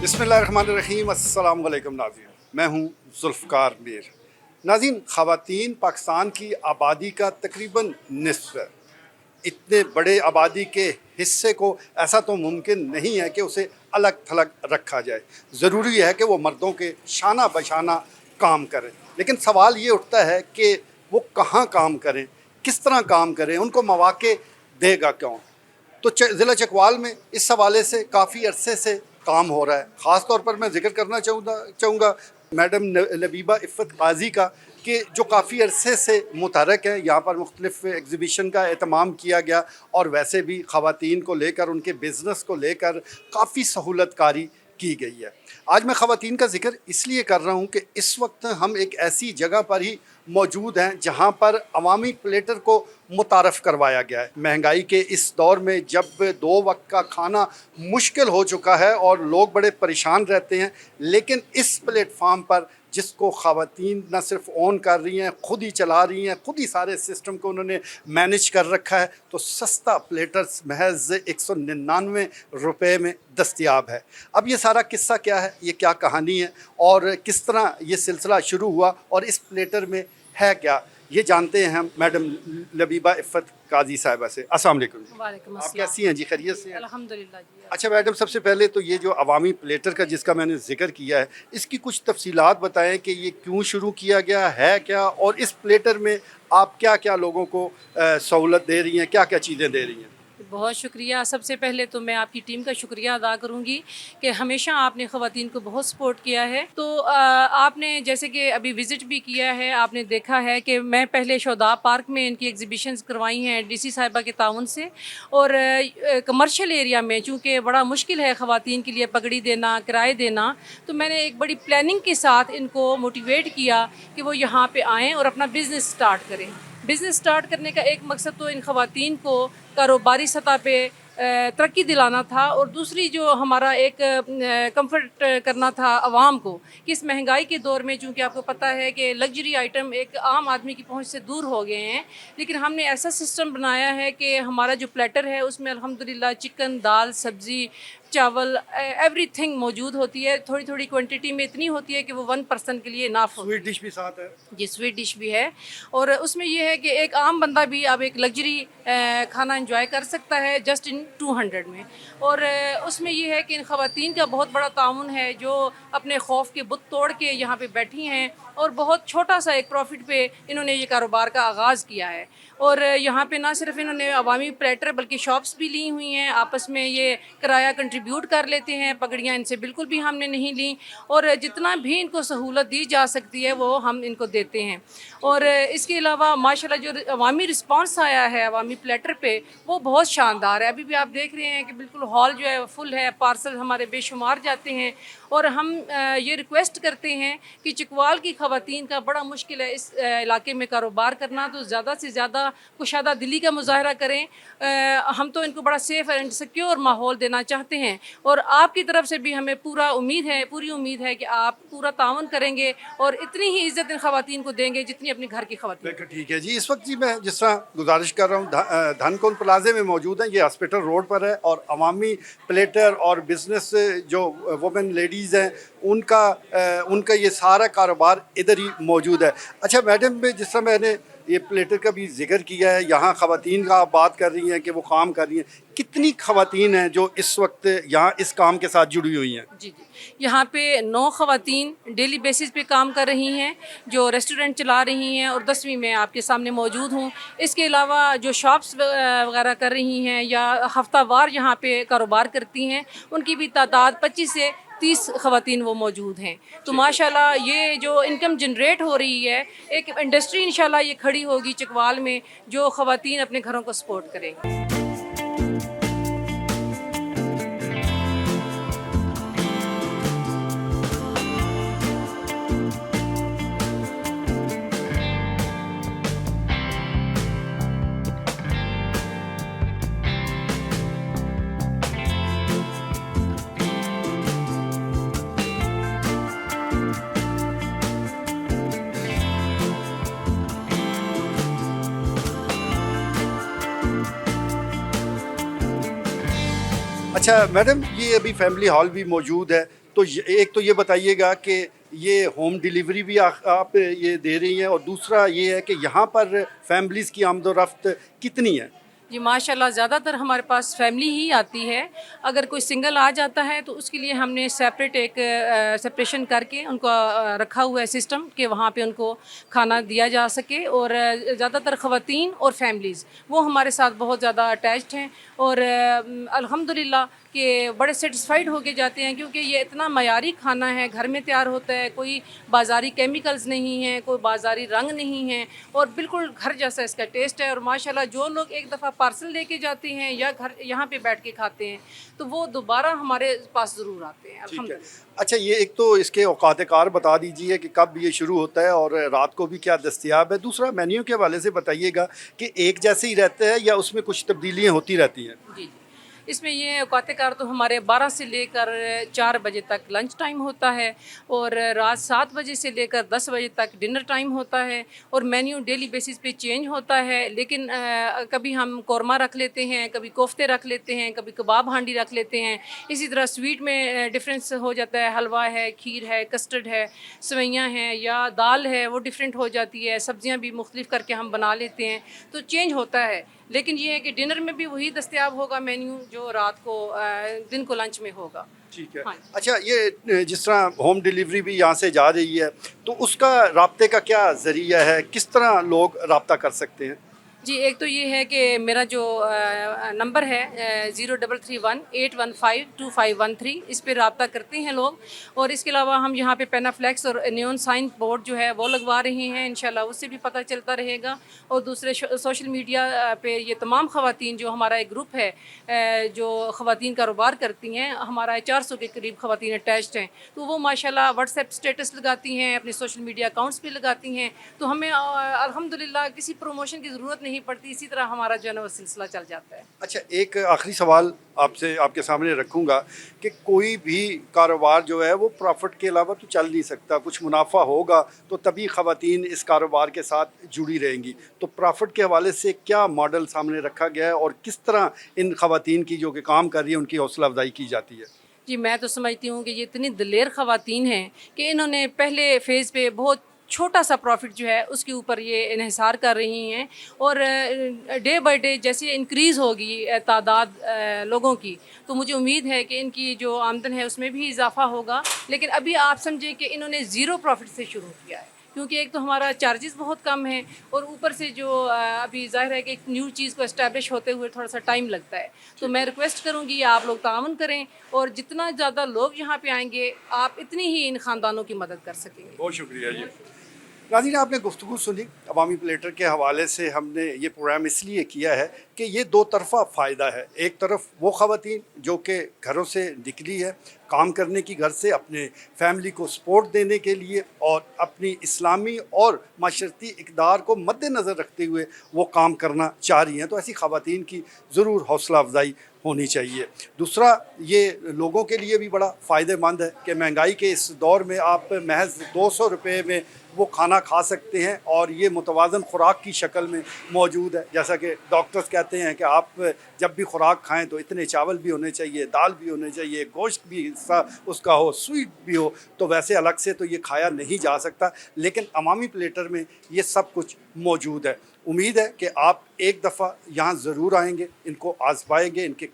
बिस्मिल्लाहिर्रहमानिर्रहीम, अस्सलाम वालेकुम नाज़रीन। मैं हूँ जुल्फ़कार मीर। नाज़रीन, ख़वातीन पाकिस्तान की आबादी का तकरीबन निस्फ़ है। इतने बड़े आबादी के हिस्से को ऐसा तो मुमकिन नहीं है कि उसे अलग थलग रखा जाए। ज़रूरी है कि वो मर्दों के शाना बशाना काम करें, लेकिन सवाल ये उठता है कि वो कहाँ काम करें, किस तरह काम करें, उनको मौक़े देगा कौन। तो ज़िला चकवाल में इस हवाले से काफ़ी अरसे से काम हो रहा है। ख़ास तौर पर मैं ज़िक्र करना चाहूँगा मैडम लबीबा इफ़्फ़त क़ाज़ी का, कि जो काफ़ी अरसे से मुतहरक है। यहाँ पर मुख्तलिफ़ एग्ज़िबिशन का एहतमाम किया गया और वैसे भी ख़वातीन को लेकर, उनके बिज़नेस को लेकर काफ़ी सहूलत कारी की गई है। आज मैं ख़वातीन का ज़िक्र इसलिए कर रहा हूँ कि इस वक्त हम एक ऐसी जगह पर ही मौजूद हैं जहाँ पर अवामी प्लेटर को मुतारफ़ करवाया गया है। महंगाई के इस दौर में जब 2 वक्त का खाना मुश्किल हो चुका है और लोग बड़े परेशान रहते हैं, लेकिन इस प्लेटफार्म पर जिसको ख़वातीन न सिर्फ ओन कर रही हैं, ख़ुद ही चला रही हैं, ख़ुद ही सारे सिस्टम को उन्होंने मैनेज कर रखा है, तो सस्ता प्लेटर्स महज़ 199 रुपये में दस्तयाब है। अब ये सारा किस्सा क्या है, ये क्या कहानी है और किस तरह ये सिलसिला शुरू हुआ और इस प्लेटर में है क्या, ये जानते हैं हम मैडम लबीबा इफ़्फ़त क़ाज़ी साहिबा से। अस्सलाम वालेकुम। वालेकुम आप अस्सलाम। कैसी हैं जी, खैरियत से हैं? अल्हम्दुलिल्लाह जी। अच्छा मैडम, सबसे पहले तो ये जो अवामी प्लेटर का जिसका मैंने ज़िक्र किया है, इसकी कुछ तफ़सीलात बताएं कि ये क्यों शुरू किया गया है क्या, और इस प्लेटर में आप क्या क्या लोगों को सहूलत दे रही हैं, क्या क्या चीज़ें दे रही हैं? बहुत शुक्रिया। सबसे पहले तो मैं आपकी टीम का शुक्रिया अदा करूँगी कि हमेशा आपने ख़वातीन को बहुत सपोर्ट किया है। तो आपने जैसे कि अभी विज़िट भी किया है, आपने देखा है कि मैं पहले शोदाब पार्क में इनकी एग्ज़िबिशंस करवाई हैं डीसी साहिबा के ताउन से, और कमर्शियल एरिया में चूँकि बड़ा मुश्किल है ख़वातीन के लिए पगड़ी देना, किराए देना, तो मैंने एक बड़ी प्लानिंग के साथ इनको मोटिवेट किया कि वो यहाँ पे आएँ और अपना बिज़नेस स्टार्ट करें। बिज़नेस स्टार्ट करने का एक मकसद तो इन ख़वातीन को कारोबारी सतह पे तरक्की दिलाना था, और दूसरी जो हमारा एक कंफर्ट करना था आवाम को कि इस महंगाई के दौर में, चूँकि आपको पता है कि लग्जरी आइटम एक आम आदमी की पहुंच से दूर हो गए हैं, लेकिन हमने ऐसा सिस्टम बनाया है कि हमारा जो प्लेटर है उसमें अल्हम्दुलिल्लाह चिकन, दाल, सब्ज़ी, चावल, एवरीथिंग मौजूद होती है। थोड़ी थोड़ी क्वांटिटी में इतनी होती है कि वो 1 पर्सन के लिए इनफ होती है। स्वीट डिश भी साथ है? जी, स्वीट डिश भी है, और उसमें ये है कि एक आम बंदा भी अब एक लग्जरी खाना एंजॉय कर सकता है जस्ट इन 200 में। और उसमें ये है कि इन ख़वातीन का बहुत बड़ा ताउन है जो अपने खौफ के बुत तोड़ के यहाँ पे बैठी हैं, और बहुत छोटा सा एक प्रॉफिट पे इन्होंने ये कारोबार का आगाज़ किया है। और यहाँ पे ना सिर्फ इन्होंने अवामी प्लेटर बल्कि शॉप्स भी ली हुई हैं, आपस में ये किराया कंट्रीब्यूट कर लेते हैं। पगड़ियाँ इनसे बिल्कुल भी हमने नहीं ली, और जितना भी इनको सहूलत दी जा सकती है वो हम इनको देते हैं। और इसके अलावा माशाल्लाह जो अवामी रिस्पांस आया है अवामी प्लेटर पे, वो बहुत शानदार है। अभी भी आप देख रहे हैं कि बिल्कुल हॉल जो है फुल है, पार्सल हमारे बेशुमार जाते हैं। और हम ये रिक्वेस्ट करते हैं कि चकवाल की ख़वातीन का बड़ा मुश्किल है इस इलाके में कारोबार करना, तो ज़्यादा से ज़्यादा कुशादा दिली का मुज़ाहरा करें। हम तो इनको बड़ा सेफ़ एंड सिक्योर माहौल देना चाहते हैं, और आपकी तरफ से भी हमें पूरी उम्मीद है कि आप पूरा तावन करेंगे और इतनी ही इज़्ज़त इन ख़वातीन को देंगे जितनी अपने घर की ख़वातीन। बिल्कुल ठीक है जी। इस वक्त जी मैं जिस तरह गुजारिश कर रहा हूँ, धनकुंज प्लाजे में मौजूद है, ये हॉस्पिटल रोड पर है, और अवामी प्लेटर और बिज़नेस जो वुमेन लेडीज़ हैं उनका ये सारा कारोबार इधर ही मौजूद है। अच्छा मैडम, जिस तरह मैंने ये प्लेटर का भी जिक्र किया है, यहाँ ख़वातीन का आप बात कर रही हैं कि वो काम कर रही हैं, कितनी ख़वातीन हैं जो इस वक्त यहाँ इस काम के साथ जुड़ी हुई हैं? जी जी, यहाँ पे 9 ख़वातीन डेली बेसिस पे काम कर रही हैं जो रेस्टोरेंट चला रही हैं, और 10वीं में आपके सामने मौजूद हूँ। इसके अलावा जो शॉप्स वगैरह कर रही हैं या हफ्तावार यहाँ पे कारोबार करती हैं, उनकी भी तादाद 25 से 30 ख़वातीन वो मौजूद हैं। तो माशाल्लाह ये जो इनकम जनरेट हो रही है, एक इंडस्ट्री इंशाल्लाह ये खड़ी होगी चकवाल में जो ख़वातीन अपने घरों को सपोर्ट करेंगी। अच्छा मैडम, ये अभी फैमिली हॉल भी मौजूद है, तो एक तो ये बताइएगा कि ये होम डिलीवरी भी आप ये दे रही हैं, और दूसरा ये है कि यहाँ पर फैमिलीज़ की आमदोरफ्त कितनी है? जी माशाल्लाह, ज़्यादातर हमारे पास फैमिली ही आती है। अगर कोई सिंगल आ जाता है तो उसके लिए हमने सेपरेट एक सेपरेशन करके उनको रखा हुआ है सिस्टम कि वहाँ पे उनको खाना दिया जा सके। और ज़्यादातर ख़वातीन और फैमिलीज़ वो हमारे साथ बहुत ज़्यादा अटैच्ड हैं, और अल्हम्दुलिल्लाह कि बड़े सेटिस्फाइड होके जाते हैं, क्योंकि ये इतना मयारी खाना है, घर में तैयार होता है, कोई बाज़ारी केमिकल्स नहीं हैं, कोई बाज़ारी रंग नहीं है, और बिल्कुल घर जैसा इसका टेस्ट है। और माशाल्लाह जो लोग एक दफ़ा पार्सल लेके जाते हैं या घर यहाँ पे बैठ के खाते हैं तो वो दोबारा हमारे पास ज़रूर आते हैं, ठीक है। अल्हम्दुलिल्लाह। अच्छा, ये एक तो इसके औकात कार बता दीजिए कि कब ये शुरू होता है और रात को भी क्या दस्तयाब है। दूसरा मेन्यू के हवाले से बताइएगा कि एक जैसे ही रहता है या उसमें कुछ तब्दीलियाँ होती रहती हैं? जी जी, इसमें ये औकात-ए-कार तो हमारे 12 से लेकर 4 बजे तक लंच टाइम होता है, और रात 7 बजे से लेकर 10 बजे तक डिनर टाइम होता है। और मेन्यू डेली बेसिस पे चेंज होता है, लेकिन कभी हम कौरमा रख लेते हैं, कभी कोफ्ते रख लेते हैं, कभी कबाब हांडी रख लेते हैं। इसी तरह स्वीट में डिफरेंस हो जाता है, हलवा है, खीर है, कस्टर्ड है, सेवइयाँ हैं, या दाल है वो डिफरेंट हो जाती है, सब्जियाँ भी मुख्तलिफ करके हम बना लेते हैं, तो चेंज होता है। लेकिन ये है कि डिनर में भी वही दस्तयाब होगा मेन्यू जो रात को दिन को लंच में होगा। ठीक है। हाँ। अच्छा, ये जिस तरह होम डिलीवरी भी यहाँ से जा रही है, तो उसका राब्ते का क्या ज़रिया है? किस तरह लोग राब्ता कर सकते हैं? जी, एक तो ये है कि मेरा जो नंबर है 0318152513, इस पे रब्ता करते हैं लोग। और इसके अलावा हम यहाँ पे पेनाफ्लेक्स और नियॉन साइन बोर्ड जो है वो लगवा रहे हैं, इंशाल्लाह उससे भी पता चलता रहेगा। और दूसरे सोशल मीडिया पे ये तमाम ख़वातीन जो हमारा एक ग्रुप है जो ख़वातीन कारोबार करती हैं, हमारा 400 के करीब ख़वातीन अटैच्ड हैं, तो वो माशाल्लाह व्हाट्सएप स्टेटस लगाती हैं, अपने सोशल मीडिया अकाउंट्स पे लगाती हैं। तो हमें अल्हम्दुलिल्लाह किसी प्रमोशन की ज़रूरत नहीं पड़ती, इसी तरह हमारा जो है ना वो सिलसिला चल जाता है। अच्छा, एक आखिरी सवाल आपसे आपके सामने रखूँगा कि कोई भी कारोबार जो है वो प्रॉफिट के अलावा तो चल नहीं सकता, कुछ मुनाफा होगा तो तभी ख़वातीन इस कारोबार के साथ जुड़ी रहेंगी। तो प्रॉफिट के हवाले से क्या मॉडल सामने रखा गया है और किस तरह इन ख़वातीन की जो कि काम कर रही है उनकी हौसला अफजाई की जाती है? जी, मैं तो समझती हूँ कि ये इतनी दिलेर ख़वातीन हैं कि इन्होंने पहले फ़ेज़ पे बहुत छोटा सा प्रॉफिट जो है उसके ऊपर ये इन्हिसार कर रही हैं। और डे बाय डे जैसे इंक्रीज़ होगी तादाद लोगों की, तो मुझे उम्मीद है कि इनकी जो आमदन है उसमें भी इजाफा होगा। लेकिन अभी आप समझें कि इन्होंने ज़ीरो प्रॉफिट से शुरू किया है, क्योंकि एक तो हमारा चार्जेस बहुत कम हैं, और ऊपर से जो अभी ज़ाहिर है कि एक न्यू चीज़ को इस्टेब्लिश होते हुए थोड़ा सा टाइम लगता है। तो मैं रिक्वेस्ट करूँगी आप लोग ताउन करें, और जितना ज़्यादा लोग यहाँ पे आएंगे आप इतनी ही इन ख़ानदानों की मदद कर सकेंगे। बहुत शुक्रिया जी। नाज़रीन, आपने गुफ्तगू सुनी अवामी प्लेटर के हवाले से। हमने ये प्रोग्राम इसलिए किया है कि ये दो तरफ़ा फ़ायदा है। एक तरफ वो ख़वातीन जो कि घरों से निकली है काम करने की, घर से अपने फैमिली को सपोर्ट देने के लिए और अपनी इस्लामी और माशरती इक़दार को मद्देनज़र रखते हुए वो काम करना चाह रही हैं, तो ऐसी ख़वातीन की ज़रूर हौसला अफजाई होनी चाहिए। दूसरा, ये लोगों के लिए भी बड़ा फ़ायदेमंद है कि महंगाई के इस दौर में आप महज 200 रुपये में वो खाना खा सकते हैं, और ये मुतवाज़न ख़ुराक की शक्ल में मौजूद है। जैसा कि डॉक्टर्स कहते हैं कि आप जब भी ख़ुराक खाएं तो इतने चावल भी होने चाहिए, दाल भी होने चाहिए, गोश्त भी हिस्सा उसका हो, स्वीट भी हो, तो वैसे अलग से तो ये खाया नहीं जा सकता, लेकिन अवामी प्लेटर में ये सब कुछ मौजूद है। उम्मीद है कि आप एक दफ़ा यहाँ ज़रूर आएँगे, इनको आज़माएँगे, इनके